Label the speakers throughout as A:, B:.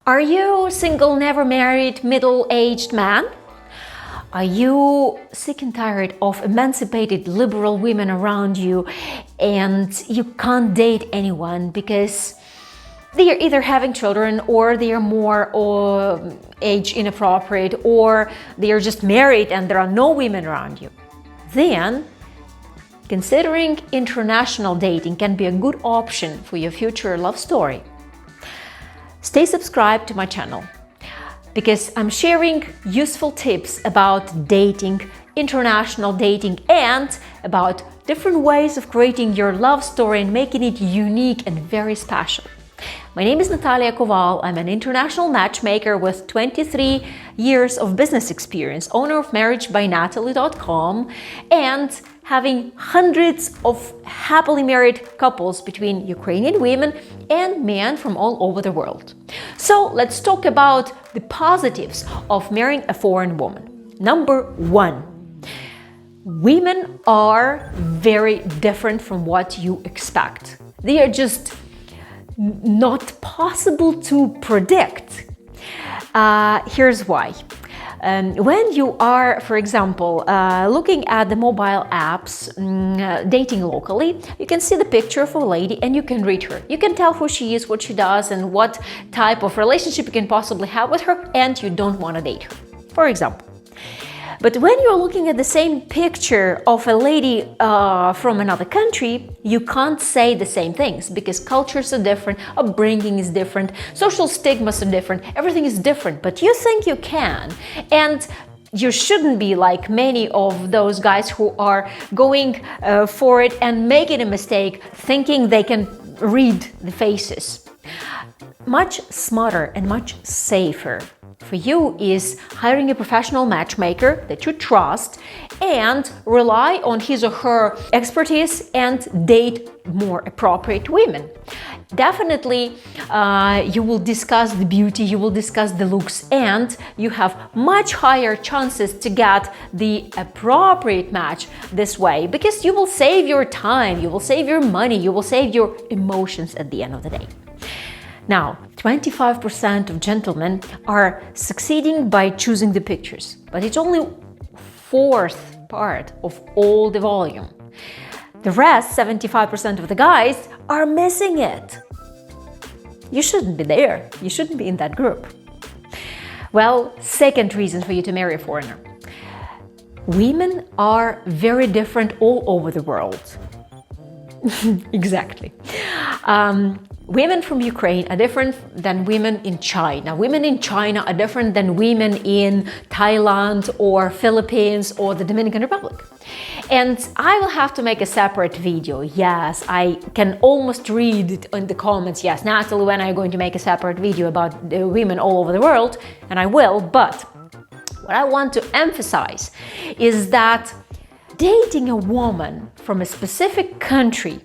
A: Are you single, never married, middle-aged man? Are you sick and tired of emancipated liberal women around you and you can't date anyone because they are either having children or they are more age inappropriate or they are just married and there are no women around you? Then considering international dating can be a good option for your future love story. Stay subscribed to my channel because I'm sharing useful tips about dating, international dating, and about different ways of creating your love story and making it unique and very special. My name is Natalie Koval. I'm an international matchmaker with 23 years of business experience, owner of marriagebyNatalie.com, and having hundreds of happily married couples between Ukrainian women and men from all over the world. So let's talk about the positives of marrying a foreign woman. Number one, women are very different from what you expect. They are just not possible to predict. Here's why. When you are, for example, looking at the mobile apps, dating locally, you can see the picture of a lady and you can read her. You can tell who she is, what she does, and what type of relationship you can possibly have with her, and you don't want to date her, for example. But when you're looking at the same picture of a lady from another country, you can't say the same things because cultures are different, upbringing is different, social stigmas are different, everything is different, but you think you can. And you shouldn't be like many of those guys who are going for it and making a mistake, thinking they can read the faces. Much smarter and much safer for you is hiring a professional matchmaker that you trust and rely on his or her expertise and date more appropriate women. Definitely, you will discuss the beauty, you will discuss the looks, and you have much higher chances to get the appropriate match this way because you will save your time, you will save your money, you will save your emotions at the end of the day. Now, 25% of gentlemen are succeeding by choosing the pictures, but it's only fourth part of all the volume. The rest, 75% of the guys, are missing it. You shouldn't be there. You shouldn't be in that group. Well, second reason for you to marry a foreigner. Women are very different all over the world. Exactly. Women from Ukraine are different than women in China. Women in China are different than women in Thailand or Philippines or the Dominican Republic. And I will have to make a separate video. Yes, I can almost read it in the comments. Yes, Natalie, when are you going to make a separate video about the women all over the world? And I will, but what I want to emphasize is that dating a woman from a specific country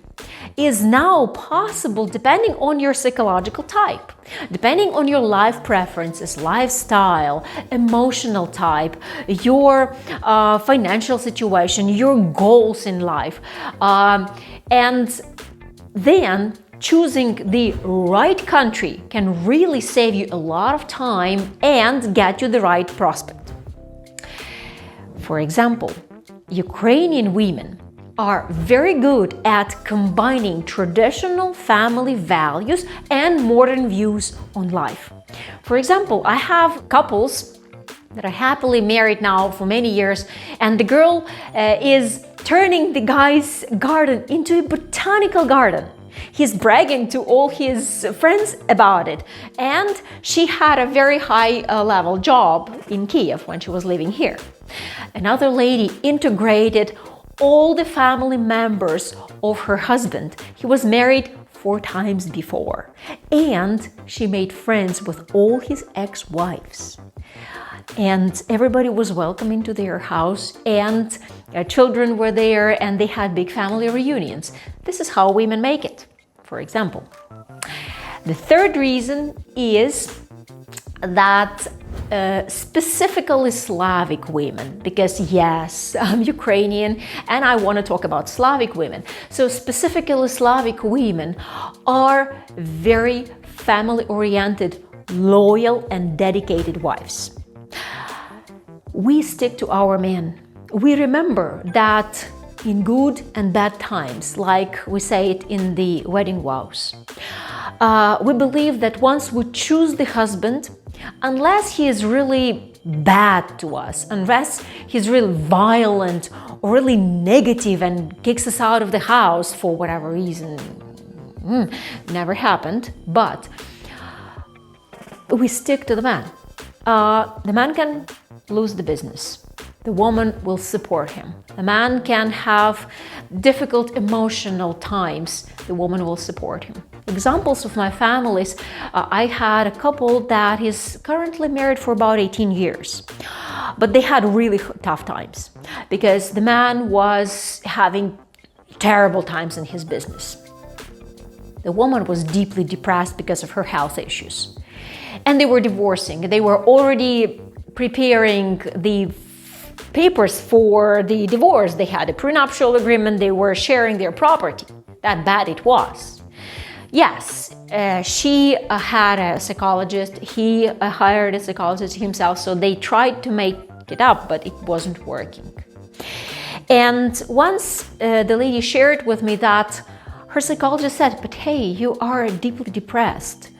A: is now possible depending on your psychological type, depending on your life preferences, lifestyle, emotional type, your financial situation, your goals in life. And then choosing the right country can really save you a lot of time and get you the right prospect. For example, Ukrainian women are very good at combining traditional family values and modern views on life. For example, I have couples that are happily married now for many years, and the girl is turning the guy's garden into a botanical garden. He's bragging to all his friends about it, and she had a very high level job in Kiev when she was living here. Another lady integrated all the family members of her husband. He was married 4 times before, and she made friends with all his ex-wives. And everybody was welcome into their house, and children were there, and they had big family reunions. This is how women make it, for example. The third reason is that specifically Slavic women, because yes, I'm Ukrainian and I want to talk about Slavic women. So specifically Slavic women are very family-oriented, loyal and dedicated wives. We stick to our men. We remember that in good and bad times, like we say it in the wedding vows. We believe that once we choose the husband, unless he is really bad to us, unless he's really violent or really negative and kicks us out of the house for whatever reason, never happened, but we stick to the man. The man can lose the business. The woman will support him. The man can have difficult emotional times. The woman will support him. Examples of my families, I had a couple that is currently married for about 18 years. But they had really tough times because the man was having terrible times in his business. The woman was deeply depressed because of her health issues. And they were divorcing. They were already preparing the papers for the divorce. They had a prenuptial agreement. They were sharing their property. That bad it was. Yes, she had a psychologist. He hired a psychologist himself. So they tried to make it up, but it wasn't working. And once the lady shared with me that her psychologist said, but hey, you are deeply depressed.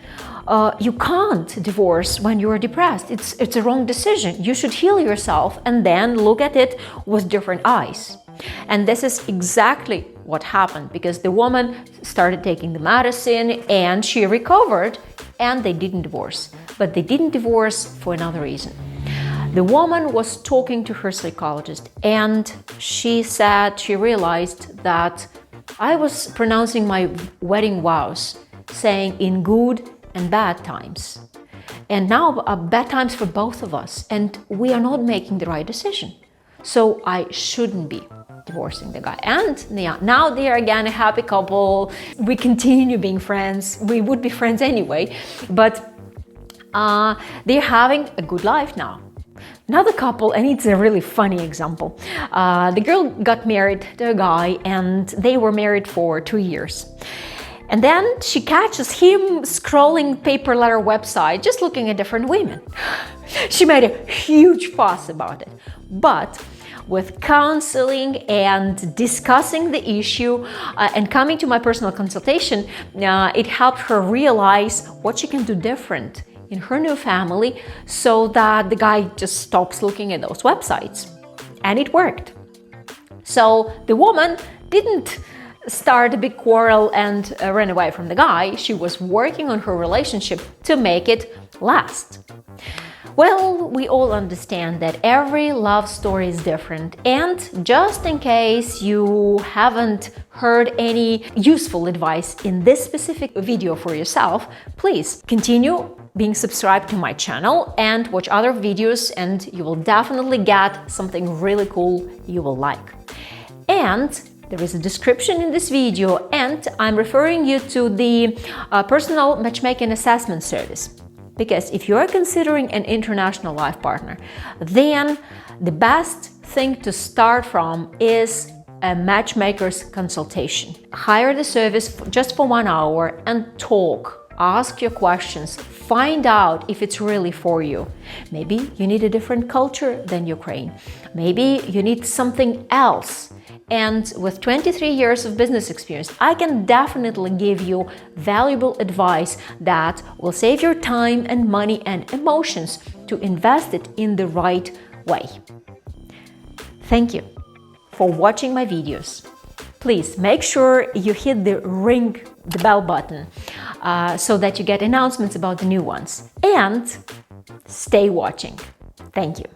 A: You can't divorce when you are depressed. It's a wrong decision. You should heal yourself and then look at it with different eyes. And this is exactly what happened, because the woman started taking the medicine and she recovered and they didn't divorce. But they didn't divorce for another reason. The woman was talking to her psychologist and she said she realized that I was pronouncing my wedding vows, saying in good and bad times. And now bad times for both of us, and we are not making the right decision. So I shouldn't be divorcing the guy. And yeah, now they are again a happy couple. We continue being friends. We would be friends anyway, but they're having a good life now. Another couple, and it's a really funny example. The girl got married to a guy and they were married for 2 years. And then she catches him scrolling paper letter website, just looking at different women. She made a huge fuss about it. But with counseling and discussing the issue and coming to my personal consultation, it helped her realize what she can do different in her new family so that the guy just stops looking at those websites. And it worked. So the woman didn't start a big quarrel and ran away from the guy. She was working on her relationship to make it last. Well, we all understand that every love story is different, and just in case you haven't heard any useful advice in this specific video for yourself, please continue being subscribed to my channel and watch other videos, and you will definitely get something really cool you will like. And there is a description in this video, and I'm referring you to the personal matchmaking assessment service. Because if you are considering an international life partner, then the best thing to start from is a matchmaker's consultation. Hire the service just for 1 hour and talk, ask your questions, find out if it's really for you. Maybe you need a different culture than Ukraine. Maybe you need something else. And with 23 years of business experience, I can definitely give you valuable advice that will save your time and money and emotions to invest it in the right way. Thank you for watching my videos. Please make sure you hit the bell button so that you get announcements about the new ones. And stay watching. Thank you.